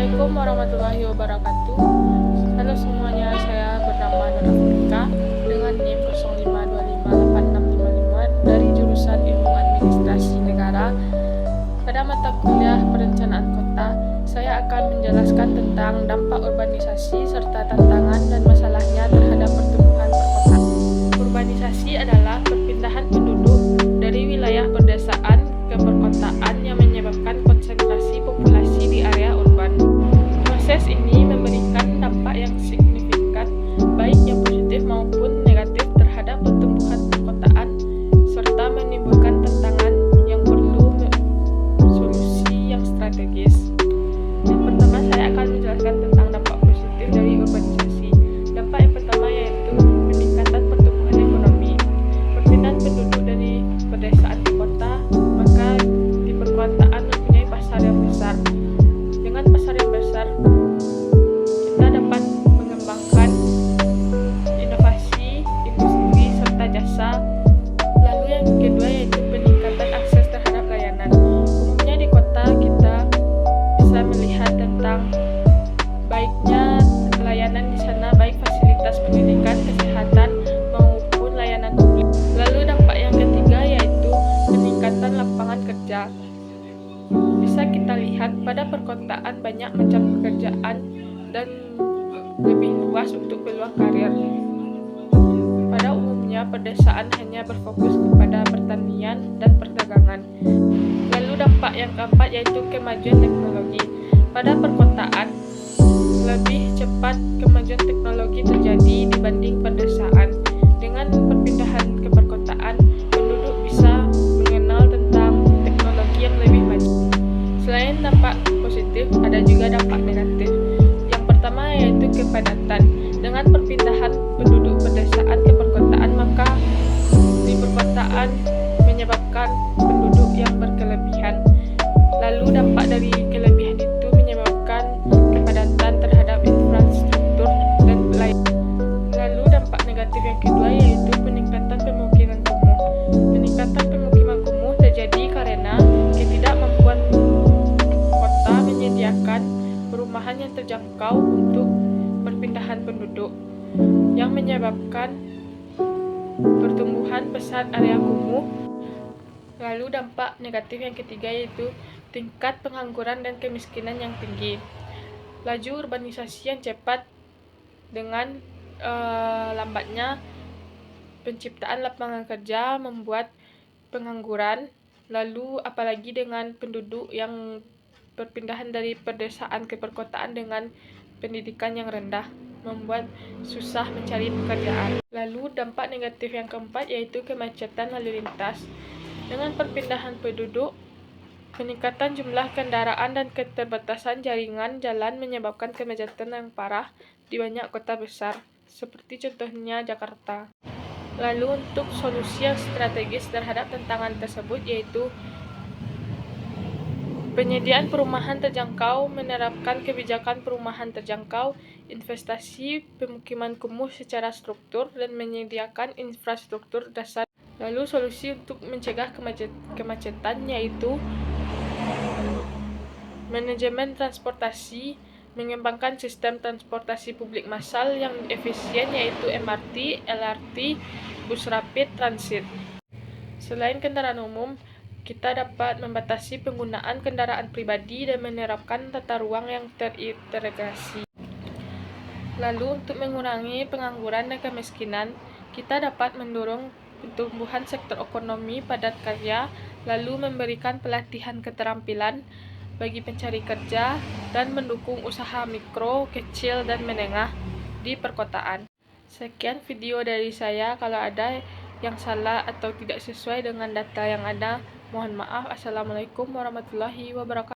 Assalamualaikum warahmatullahi wabarakatuh. Halo semuanya, saya bernama Nora Furika dengan NIM 05258655 dari jurusan Ilmu Administrasi Negara. Pada mata kuliah Perencanaan Kota, saya akan menjelaskan tentang dampak urbanisasi serta tantangan dan masalahnya terhadap pertumbuhan perkotaan. Urbanisasi adalah perpindahan penduduk dari wilayah pedesaan ke perkotaan yang menyebabkan konsentrasi populasi di area urban. Proses ini memberikan dampak yang signifikan, baik yang positif maupun negatif terhadap pertumbuhan perkotaan, serta menimbulkan tantangan yang perlu solusi yang strategis. Yang pertama, saya akan menjelaskan tentang dampak positif dari urbanisasi. Dampak yang pertama yaitu peningkatan pertumbuhan ekonomi. Perpindahan penduduk dari pedesaan ke kota, maka di perkotaan mempunyai pasar yang besar. Dengan pasar yang besar, kita dapat mengembangkan inovasi, industri, serta jasa. Lalu yang kedua yaitu peningkatan akses terhadap layanan. Umumnya di kota kita bisa melihat tentang baiknya layanan di sana, baik fasilitas pendidikan, kesehatan, maupun layanan publik. Lalu dampak yang ketiga yaitu peningkatan lapangan kerja. Bisa kita lihat pada perkotaan banyak macam pekerjaan dan lebih luas untuk peluang karir. Pada umumnya pedesaan hanya berfokus kepada pertanian dan perdagangan. Lalu dampak yang keempat yaitu kemajuan teknologi. Pada perkotaan lebih cepat kemajuan teknologi terjadi dibanding pedesaan. Dengan perpindahan ke perkotaan, penduduk bisa mengenal tentang teknologi yang lebih maju. Selain dampak positif, ada juga dampak negatif. Yang pertama yaitu kepadatan. Dengan perpindahan penduduk pedesaan ke perkotaan, maka di perkotaan menyebabkan penduduk yang berkelebihan. Lalu dampak dari kelebihan itu menyebabkan kepadatan terhadap infrastruktur dan lain. Lalu dampak negatif yang kedua yaitu peningkatan pemukiman kumuh. Peningkatan pemukiman kumuh terjadi karena ketidakmampuan kota menyediakan perumahan yang terjangkau untuk perpindahan penduduk, yang menyebabkan pertumbuhan pesat area kumuh. Lalu dampak negatif yang ketiga yaitu tingkat pengangguran dan kemiskinan yang tinggi. Laju urbanisasi yang cepat dengan lambatnya penciptaan lapangan kerja membuat pengangguran. Lalu apalagi dengan penduduk yang perpindahan dari pedesaan ke perkotaan dengan pendidikan yang rendah, membuat susah mencari pekerjaan. Lalu dampak negatif yang keempat yaitu kemacetan lalu lintas. Dengan perpindahan penduduk, peningkatan jumlah kendaraan dan keterbatasan jaringan jalan menyebabkan kemacetan yang parah di banyak kota besar, seperti contohnya Jakarta. Lalu untuk solusi yang strategis terhadap tantangan tersebut yaitu penyediaan perumahan terjangkau, menerapkan kebijakan perumahan terjangkau, investasi pemukiman kumuh secara struktur, dan menyediakan infrastruktur dasar. Lalu solusi untuk mencegah kemacetan yaitu manajemen transportasi, mengembangkan sistem transportasi publik massal yang efisien yaitu MRT, LRT, bus rapid transit. Selain kendaraan umum, kita dapat membatasi penggunaan kendaraan pribadi dan menerapkan tata ruang yang terintegrasi. Lalu untuk mengurangi pengangguran dan kemiskinan, kita dapat mendorong pertumbuhan sektor ekonomi padat karya, lalu memberikan pelatihan keterampilan bagi pencari kerja, dan mendukung usaha mikro, kecil, dan menengah di perkotaan. Sekian video dari saya. Kalau ada yang salah atau tidak sesuai dengan data yang ada, mohon maaf. Assalamualaikum warahmatullahi wabarakatuh.